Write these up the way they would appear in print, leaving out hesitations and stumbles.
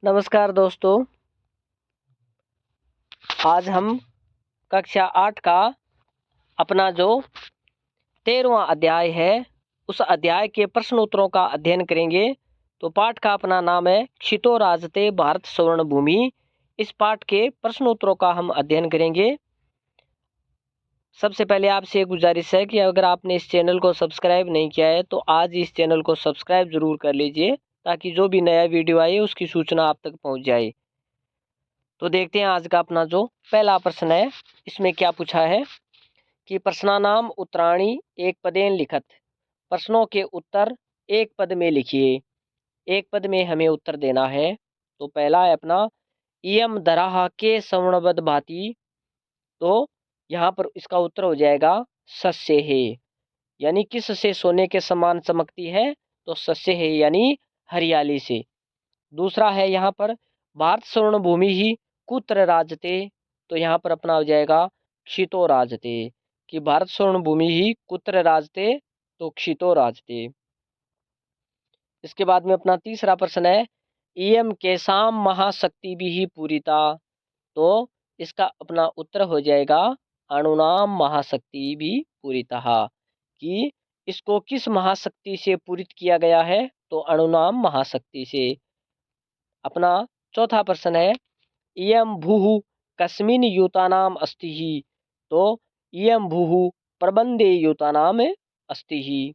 नमस्कार दोस्तों। आज हम कक्षा 8 का अपना जो 13वां अध्याय है उस अध्याय के प्रश्न उत्तरों का अध्ययन करेंगे। तो पाठ का अपना नाम है क्षितो राजते भारत स्वर्ण भूमि। इस पाठ के प्रश्न उत्तरों का हम अध्ययन करेंगे। सबसे पहले आपसे एक गुजारिश है कि अगर आपने इस चैनल को सब्सक्राइब नहीं किया है तो आज इस चैनल को सब्सक्राइब जरूर कर लीजिए ताकि जो भी नया वीडियो आए उसकी सूचना आप तक पहुंच जाए। तो देखते हैं आज का अपना जो पहला प्रश्न है इसमें क्या पूछा है कि प्रश्नानाम उत्तराणी एक पदेन लिखत। प्रश्नों के उत्तर एक पद में लिखिए। एक पद में हमें उत्तर देना है। तो पहला है अपना इयम दराहा के सवर्णवद भांति। तो यहाँ पर इसका उत्तर हो जाएगा सस्य है, यानी किस से सोने के समान चमकती है। तो सस्य है यानी हरियाली से। दूसरा है यहाँ पर भारत स्वर्ण भूमि ही कुत्र राजते। तो यहाँ पर अपना हो जाएगा क्षितो राजते कि भारत स्वर्ण भूमि ही कुत्र राजते। तो क्षितो राजते। इसके बाद में अपना तीसरा प्रश्न है इयम केसाम महाशक्ति भी ही पूरिता। तो इसका अपना उत्तर हो जाएगा अणुनाम महाशक्ति भी पूरिता कि इसको किस महाशक्ति से पूरित किया गया है। तो अणुनाम महाशक्ति से। अपना चौथा प्रश्न है इयम भूः कस्मिन् युतानाम अस्ति ही। तो इयम भूः प्रबंधे युतानाम अस्ति ही।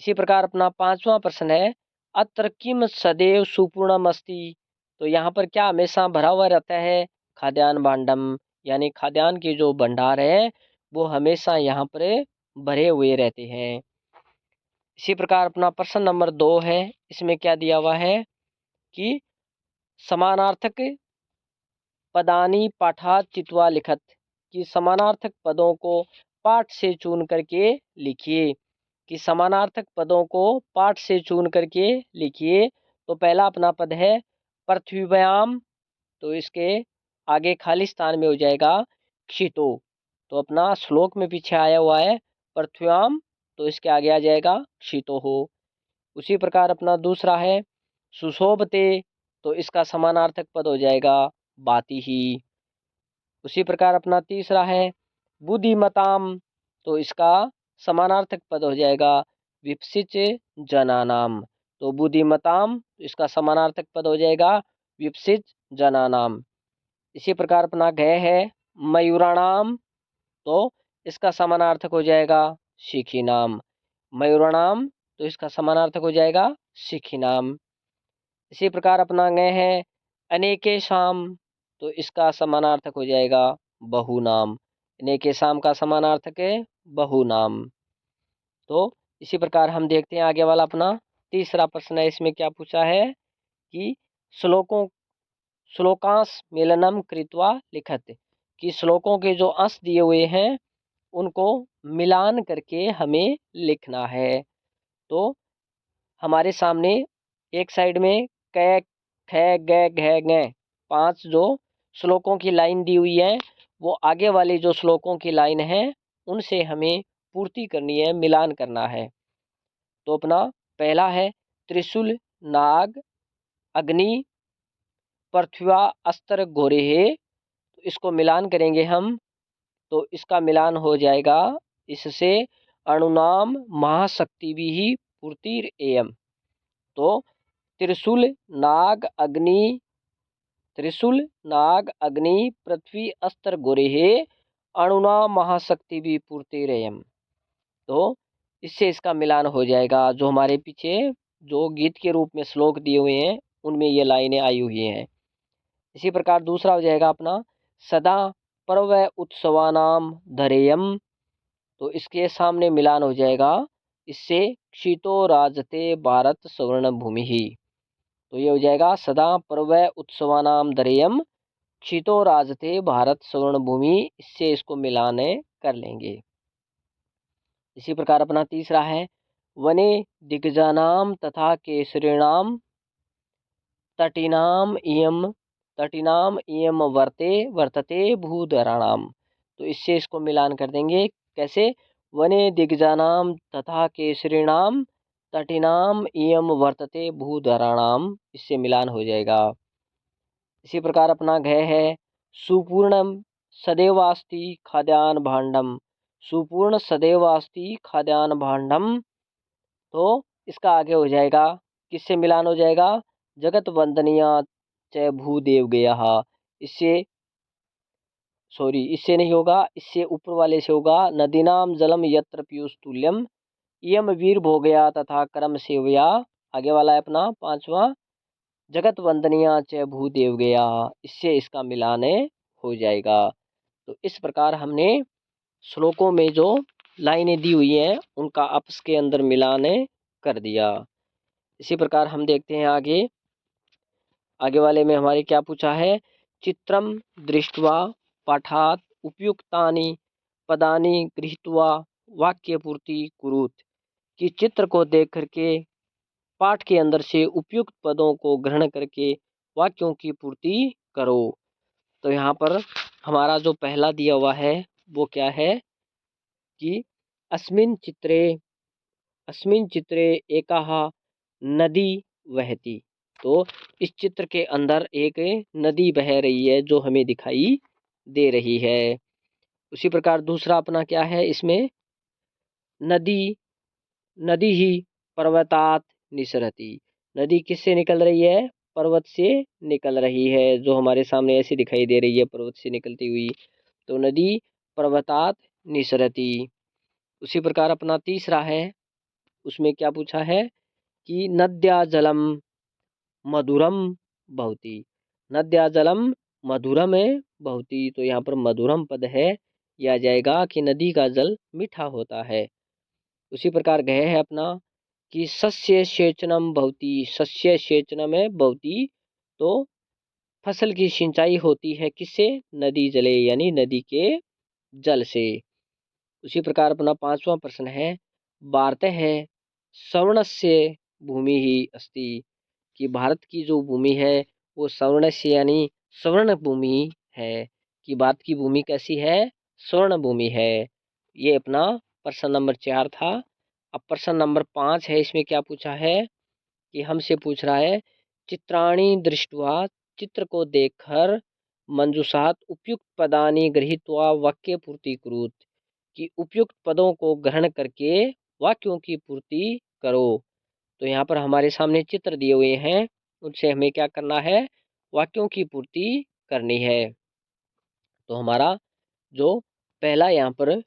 इसी प्रकार अपना पांचवा प्रश्न है अत्र किम सदैव सुपूर्णम अस्ति। तो यहाँ पर क्या हमेशा भरा हुआ रहता है। खाद्यान्न भांडम यानी खाद्यान्न के जो भंडार है वो हमेशा यहाँ पर भरे हुए रहते हैं। इसी प्रकार अपना प्रश्न नंबर 2 है। इसमें क्या दिया हुआ है कि समानार्थक पदानी पाठात चित्वा लिखत कि समानार्थक पदों को पाठ से चुन करके लिखिए। कि समानार्थक पदों को पाठ से चुन करके लिखिए। तो पहला अपना पद है पृथ्वीव्याम। तो इसके आगे खाली स्थान में हो जाएगा क्षितो। तो अपना श्लोक में पीछे आया हुआ है पृथ्व्याम, तो इसके आगे आ जाएगा क्षितो हो। उसी प्रकार अपना दूसरा है सुशोभते। तो इसका समानार्थक पद हो जाएगा बाती ही। उसी प्रकार अपना तीसरा है बुद्धिमताम। तो इसका समानार्थक पद हो जाएगा विपसिच जनानाम। तो बुद्धिमताम इसका समानार्थक पद हो जाएगा विपसिच जनानाम। इसी प्रकार अपना गय है मयूराणाम। तो इसका समानार्थक हो जाएगा शिखी नाम। मयूराणाम तो इसका समानार्थक हो जाएगा शिखी नाम। इसी प्रकार अपना गए हैं अनेके शाम। तो इसका समानार्थक हो जाएगा बहुनाम। अनेके शाम का समानार्थक है बहुनाम। तो इसी प्रकार हम देखते हैं आगे वाला अपना तीसरा प्रश्न है। इसमें क्या पूछा है कि श्लोकांश मेलनम कृत्वा लिखत कि श्लोकों के जो अंश दिए हुए हैं उनको मिलान करके हमें लिखना है। तो हमारे सामने एक साइड में कै ख ग घ ङ 5 जो श्लोकों की लाइन दी हुई है वो आगे वाली जो श्लोकों की लाइन है उनसे हमें पूर्ति करनी है, मिलान करना है। तो अपना पहला है त्रिशूल नाग अग्नि पृथ्वा अस्त्र घोरे है। तो इसको मिलान करेंगे हम। तो इसका मिलान हो जाएगा इससे अणुनाम महाशक्ति भी ही पूर्तिर एयम। तो त्रिशूल नाग अग्नि त्रिशूल नाग अग्नि पृथ्वी अस्त्र गोरेहे अणुना महाशक्ति भी पूर्ति रेयम। तो इससे इसका मिलान हो जाएगा। जो हमारे पीछे जो गीत के रूप में श्लोक दिए हुए हैं उनमें ये लाइनें आई हुई हैं। इसी प्रकार दूसरा हो जाएगा अपना सदा पर्व उत्सवानाम धरेयम। तो इसके सामने मिलान हो जाएगा इससे क्षितो राजते भारत स्वर्ण भूमि ही। तो ये हो जाएगा सदा पर्व उत्सवानाम धरेयम क्षितो राजते भारत स्वर्ण भूमि। इससे इसको मिलान कर लेंगे। इसी प्रकार अपना तीसरा है वने दिग्गजानाम तथा केसरीणाम तटिनाम इयम वर्तते भूधराणाम। तो इससे इसको मिलान कर देंगे। कैसे वने दिग्गजानाम तथा केसरीणाम तटिनाम इयम वर्तते भूधराणाम। इससे मिलान हो जाएगा। इसी प्रकार अपना घ है सुपूर्णम सदैवास्ति खाद्यान्न भांडम। सुपूर्ण सदैवास्ति खाद्यान्न भांडम, तो इसका आगे हो जाएगा, किससे मिलान हो जाएगा, जगत वंदनीया च भूदेव गया। इससे सॉरी, इससे नहीं होगा, इससे ऊपर वाले से होगा, नदीनाम जलम यत्र पीयूष तुल्यम इयम वीर भोगया तथा कर्म सेवया। आगे वाला है अपना पांचवा, जगत वंदनीया च भूदेव गया। इससे इसका मिलान हो जाएगा। तो इस प्रकार हमने श्लोकों में जो लाइनें दी हुई हैं उनका आपस के अंदर मिलान कर दिया। इसी प्रकार हम देखते हैं आगे। आगे वाले में हमारे क्या पूछा है, चित्रम दृष्ट्वा पाठात उपयुक्तानि पदानि गृहीत्वा वाक्य पूर्ति कुरुत। कि चित्र को देख करके पाठ के अंदर से उपयुक्त पदों को ग्रहण करके वाक्यों की पूर्ति करो। तो यहाँ पर हमारा जो पहला दिया हुआ है वो क्या है कि अस्मिन चित्रे एकाह नदी वहती। तो इस चित्र के अंदर एक नदी बह रही है जो हमें दिखाई दे रही है। उसी प्रकार दूसरा अपना क्या है इसमें, नदी नदी ही पर्वतात निसरती। नदी किससे निकल रही है, पर्वत से निकल रही है, जो हमारे सामने ऐसी दिखाई दे रही है पर्वत से निकलती हुई। तो नदी पर्वतात निसरती। उसी प्रकार अपना तीसरा है, उसमें क्या पूछा है कि नद्या जलम मधुरम भवती। नद्या जलम मधुरम है भवती, तो यहाँ पर मधुरम पद है, यह आ जाएगा कि नदी का जल मीठा होता है। उसी प्रकार गए है अपना कि सस्य सेचनम भवती। सस्य सेचनम है भवती, तो फसल की सिंचाई होती है किससे, नदी जले यानी नदी के जल से। उसी प्रकार अपना पांचवा प्रश्न है, वार्ता है सवर्णस्य भूमि ही अस्ति। कि भारत की जो भूमि है वो सवर्णस्य यानी स्वर्ण भूमि है। कि भारत की भूमि कैसी है, स्वर्ण भूमि है। ये अपना प्रश्न नंबर 4 था। अब प्रश्न नंबर 5 है, इसमें क्या पूछा है कि हमसे पूछ रहा है, चित्राणि दृष्ट्वा, चित्र को देखकर, मंजूषात उपयुक्त पदानि गृहीत्वा वाक्य पूर्ति कुरुत। कि उपयुक्त पदों को ग्रहण करके वाक्यों की पूर्ति करो। तो यहाँ पर हमारे सामने चित्र दिए हुए हैं, उनसे हमें क्या करना है, वाक्यों की पूर्ति करनी है। तो हमारा जो पहला यहाँ पर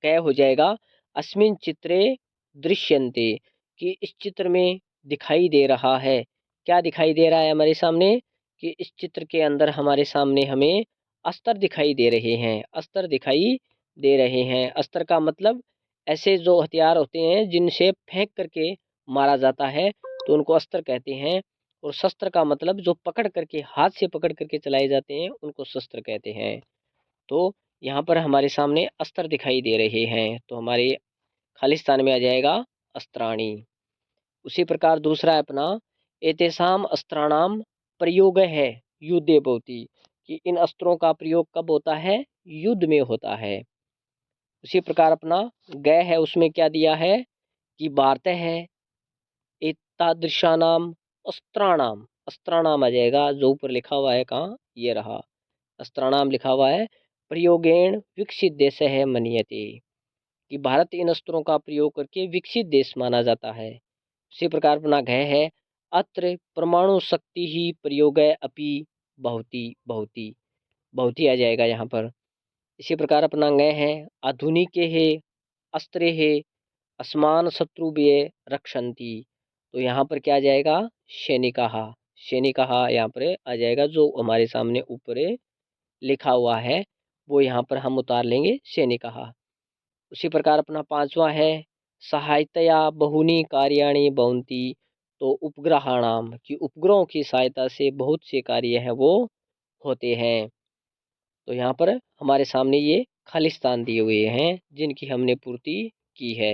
क्या हो जाएगा, अस्मिन चित्रे दृश्यन्ते। कि इस चित्र में दिखाई दे रहा है, क्या दिखाई दे रहा है हमारे सामने, कि इस चित्र के अंदर हमारे सामने हमें अस्त्र दिखाई दे रहे हैं। अस्त्र दिखाई दे रहे हैं, अस्त्र का मतलब ऐसे जो हथियार होते हैं जिनसे फेंक करके मारा जाता है तो उनको अस्त्र कहते हैं। और शस्त्र का मतलब जो पकड़ करके, हाथ से पकड़ करके चलाए जाते हैं उनको शस्त्र कहते हैं। तो यहाँ पर हमारे सामने अस्त्र दिखाई दे रहे हैं, तो हमारे खालिस्तान में आ जाएगा अस्त्राणी। उसी प्रकार दूसरा है अपना, एतेषाम अस्त्राणाम प्रयोग है युद्धे भवति। कि इन अस्त्रों का प्रयोग कब होता है, युद्ध में होता है। उसी प्रकार अपना गय है, उसमें क्या दिया है कि वार्ता है एतादृशानाम अस्त्राणाम। अस्त्राणाम आ जाएगा, जो ऊपर लिखा हुआ है कहाँ, ये रहा, अस्त्राणाम लिखा हुआ है, प्रयोगेण विकसित देश है मन्यते। कि भारत इन अस्त्रों का प्रयोग करके विकसित देश माना जाता है। इसी प्रकार अपना घय है, अत्र परमाणु शक्ति ही प्रयोग अपि बहुती बहुती। बहुती आ जाएगा यहाँ पर। इसी प्रकार अपना गय है, आधुनिक है अस्त्रे है असमान शत्रु व्यय रक्षंती। तो यहाँ पर क्या आ जाएगा, सैनिकाहा। सैनिकाहा यहाँ पर आ जाएगा, जो हमारे सामने ऊपर लिखा हुआ है वो यहाँ पर हम उतार लेंगे सैनिकाहा। उसी प्रकार अपना पांचवा है, सहायतया बहुनी कार्याणि भवन्ति। तो उपग्रहाणाम, की उपग्रहों की सहायता से बहुत से कार्य हैं वो होते हैं। तो यहाँ पर हमारे सामने ये खालिस्तान दिए हुए हैं जिनकी हमने पूर्ति की है।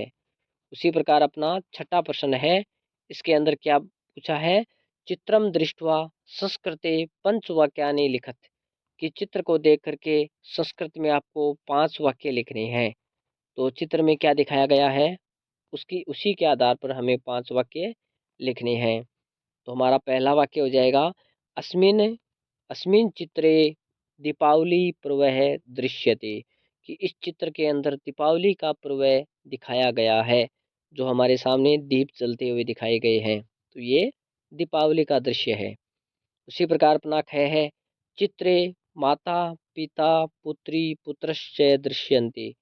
उसी प्रकार अपना छठा प्रश्न है, इसके अंदर क्या पूछा है, चित्रम दृष्ट्वा संस्कृते पंचवाक्यानि लिखत। कि चित्र को देख करके संस्कृत में आपको 5 वाक्य लिखने हैं। तो चित्र में क्या दिखाया गया है उसकी उसी के आधार पर हमें 5 वाक्य लिखने हैं। तो हमारा पहला वाक्य हो जाएगा, अस्मिन् अस्मिन् चित्रे दीपावली पर्व दृश्यते, कि इस चित्र के अंदर दीपावली का पर्व दिखाया गया है, जो हमारे सामने दीप जलते हुए दिखाए गए हैं, तो ये दीपावली का दृश्य है। उसी प्रकार अपना ख है, चित्रे माता पिता पुत्री पुत्रश्च दृश्यन्ते,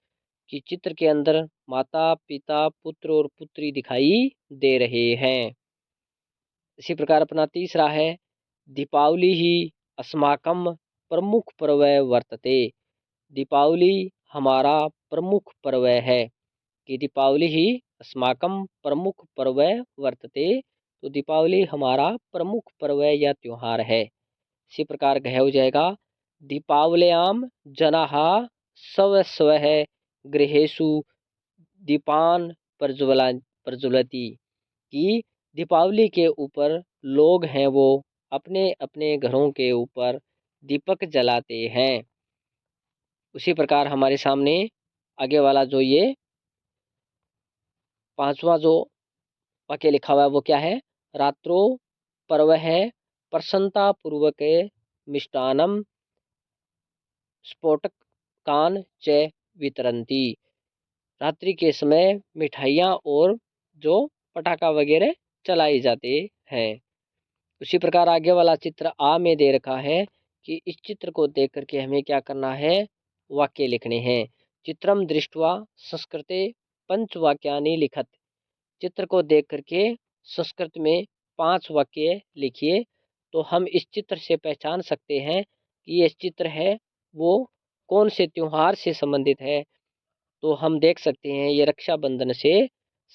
कि चित्र के अंदर माता पिता पुत्र और पुत्री दिखाई दे रहे हैं। इसी प्रकार अपना तीसरा है, दीपावली ही अस्माकं प्रमुख पर्व वर्तते, दीपावली हमारा प्रमुख पर्व है, कि दीपावली ही अस्माकं प्रमुख पर्व वर्तते, तो दीपावली हमारा प्रमुख पर्व या त्योहार है। इसी प्रकार घ हो जाएगा, दीपावल्यां जनाः स्व स्वः गृहेषु दीपान प्रज्वलति, कि दीपावली के ऊपर लोग हैं वो अपने अपने घरों के ऊपर दीपक जलाते हैं। उसी प्रकार हमारे सामने आगे वाला जो ये पांचवा जो वाक्य लिखा हुआ है वो क्या है, रात्रो पर्व है प्रसन्नता पूर्वक मिष्टान्नम स्फोटकान च वितरन्ति, रात्रि के समय मिठाइयाँ और जो पटाखा वगैरह चलाए जाते हैं। उसी प्रकार आगे वाला चित्र आ में दे रखा है, कि इस चित्र को देख करके हमें क्या करना है, वाक्य लिखने हैं। चित्रम दृष्ट्वा संस्कृते पंचवाक्यानि लिखत, चित्र को देख करके संस्कृत में 5 वाक्य लिखिए। तो हम इस चित्र से पहचान सकते हैं कि ये चित्र है वो कौन से त्योहार से संबंधित है। तो हम देख सकते हैं ये रक्षाबंधन से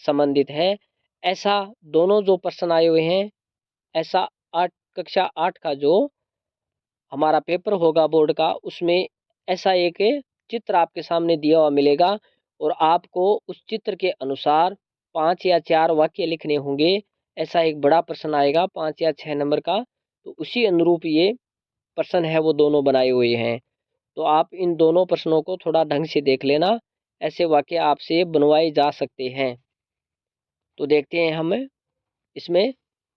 संबंधित है। ऐसा दोनों जो प्रश्न आए हुए हैं, ऐसा कक्षा 8 का जो हमारा पेपर होगा बोर्ड का, उसमें ऐसा एक चित्र आपके सामने दिया हुआ मिलेगा, और आपको उस चित्र के अनुसार 5 या 4 वाक्य लिखने होंगे। ऐसा एक बड़ा प्रश्न आएगा 5 या 6 नंबर का, तो उसी अनुरूप ये प्रश्न है वो दोनों बनाए हुए हैं। तो आप इन दोनों प्रश्नों को थोड़ा ढंग से देख लेना, ऐसे वाक्य आपसे बनवाए जा सकते हैं। तो देखते हैं हम इसमें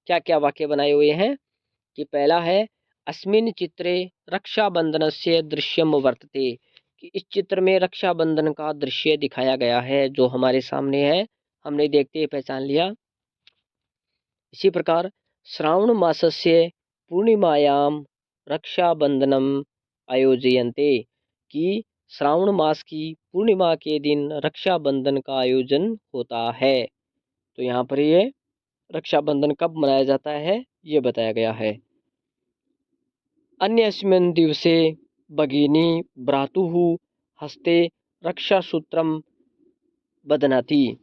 क्या क्या वाक्य बनाए हुए हैं। कि पहला है, अस्मिन् चित्रे रक्षाबंधनस्य दृश्यम वर्तते, कि इस चित्र में रक्षाबंधन का दृश्य दिखाया गया है, जो हमारे सामने है, हमने देखते ही पहचान लिया। इसी प्रकार श्रावण मासस्य पूर्णिमायां रक्षाबंधनम आयोजयन्ते, कि श्रावण मास की पूर्णिमा के दिन रक्षाबंधन का आयोजन होता है। तो यहाँ पर ये रक्षाबंधन कब मनाया जाता है ये बताया गया है। अन्यस्मिन् दिवसे भगिनी भ्रातुः हस्ते रक्षासूत्रम बध्नाति,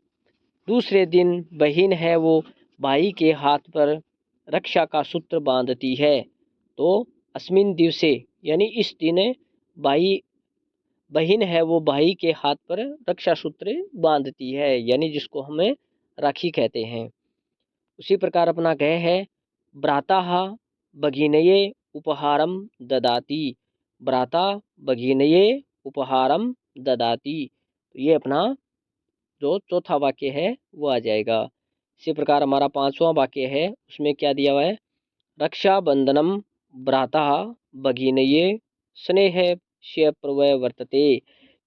दूसरे दिन बहन है वो भाई के हाथ पर रक्षा का सूत्र बांधती है। तो अस्मिन दिवसे यानी इस दिन भाई बहन है वो भाई के हाथ पर रक्षा सूत्र बांधती है, यानी जिसको हमें राखी कहते हैं। उसी प्रकार अपना गह है, भ्राता भगिनये उपहारम ददाति, भ्राता भगिनये उपहारम ददाति, तो ये अपना जो चौथा वाक्य है वो आ जाएगा। इसी प्रकार हमारा पांचवा वाक्य है, उसमें क्या दिया हुआ है, रक्षाबंधनम भ्राता भगिनये स्नेह प्रवय वर्तते,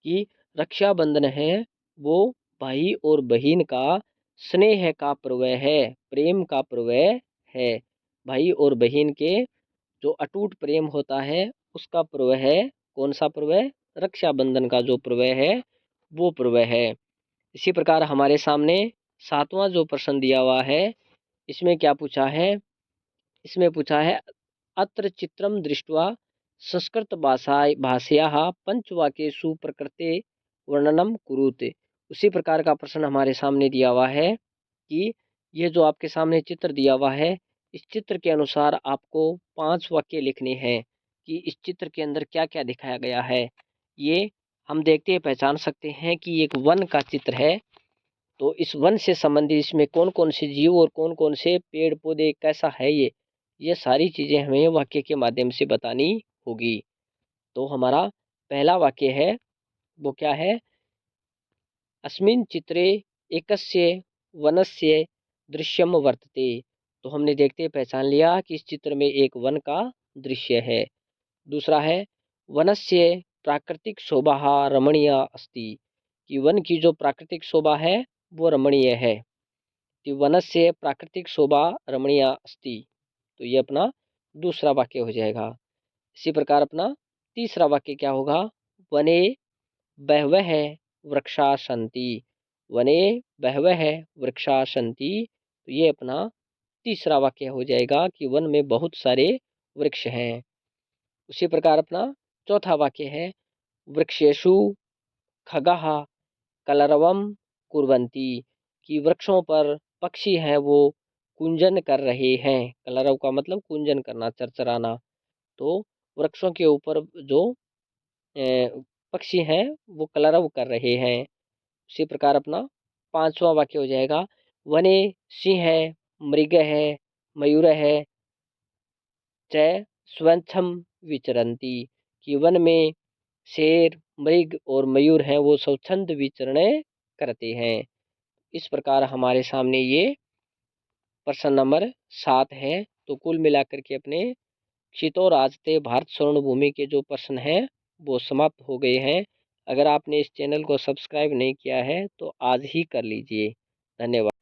कि रक्षाबंधन है वो भाई और बहन का स्नेह का प्रवय है, प्रेम का प्रवय है। भाई और बहन के जो अटूट प्रेम होता है उसका प्रवय है। कौन सा प्रवय, रक्षाबंधन का जो प्रवय है वो प्रवय है। इसी प्रकार हमारे सामने सातवां जो प्रश्न दिया हुआ है, इसमें क्या पूछा है, इसमें पूछा है, अत्र चित्रम दृष्ट्वा संस्कृत भाषायाः पंचवाक्येषु प्रकृते वर्णनम कुरुते। उसी प्रकार का प्रश्न हमारे सामने दिया हुआ है कि यह जो आपके सामने चित्र दिया हुआ है, इस चित्र के अनुसार आपको 5 वाक्य लिखने हैं कि इस चित्र के अंदर क्या क्या दिखाया गया है। ये हम देखते हैं पहचान सकते हैं कि एक वन का चित्र है। तो इस वन से संबंधित इसमें कौन कौन से जीव और कौन कौन से पेड़ पौधे कैसा है, ये सारी चीज़ें हमें वाक्य के माध्यम से बतानी होगी। तो हमारा पहला वाक्य है वो क्या है, अस्मिन् चित्रे एकस्य वनस्य दृश्यम वर्तते, तो हमने देखते पहचान लिया कि इस चित्र में एक वन का दृश्य है। दूसरा है वनस्य प्राकृतिक शोभा रमणीय अस्ति, कि वन की जो प्राकृतिक शोभा है वो रमणीय है। कि वनस्य प्राकृतिक शोभा रमणीय अस्ति, तो ये अपना दूसरा वाक्य हो जाएगा। इसी प्रकार अपना तीसरा वाक्य क्या होगा, वने बहवः वृक्षा सन्ति, वने बहवः वृक्षा सन्ति, तो ये अपना तीसरा वाक्य हो जाएगा कि वन में बहुत सारे वृक्ष हैं। उसी प्रकार अपना चौथा वाक्य है वृक्षेषु खगाः कलरवम कुर्वन्ति, कि वृक्षों पर पक्षी हैं वो कुंजन कर रहे हैं। कलरव का मतलब कुंजन करना, चरचराना। तो वृक्षों के ऊपर जो पक्षी हैं वो कलरव कर रहे हैं। उसी प्रकार अपना पांचवा वाक्य हो जाएगा वने सिंह है, मृग है, मयूर है, च स्वच्छम विचरन्ति, कि वन में शेर, मृग और मयूर हैं वो स्वच्छंद विचरण करते हैं। इस प्रकार हमारे सामने ये प्रश्न नंबर 7 है। तो कुल मिलाकर के अपने क्षितो राजते भारत स्वर्ण भूमि के जो प्रश्न हैं वो समाप्त हो गए हैं। अगर आपने इस चैनल को सब्सक्राइब नहीं किया है तो आज ही कर लीजिए। धन्यवाद।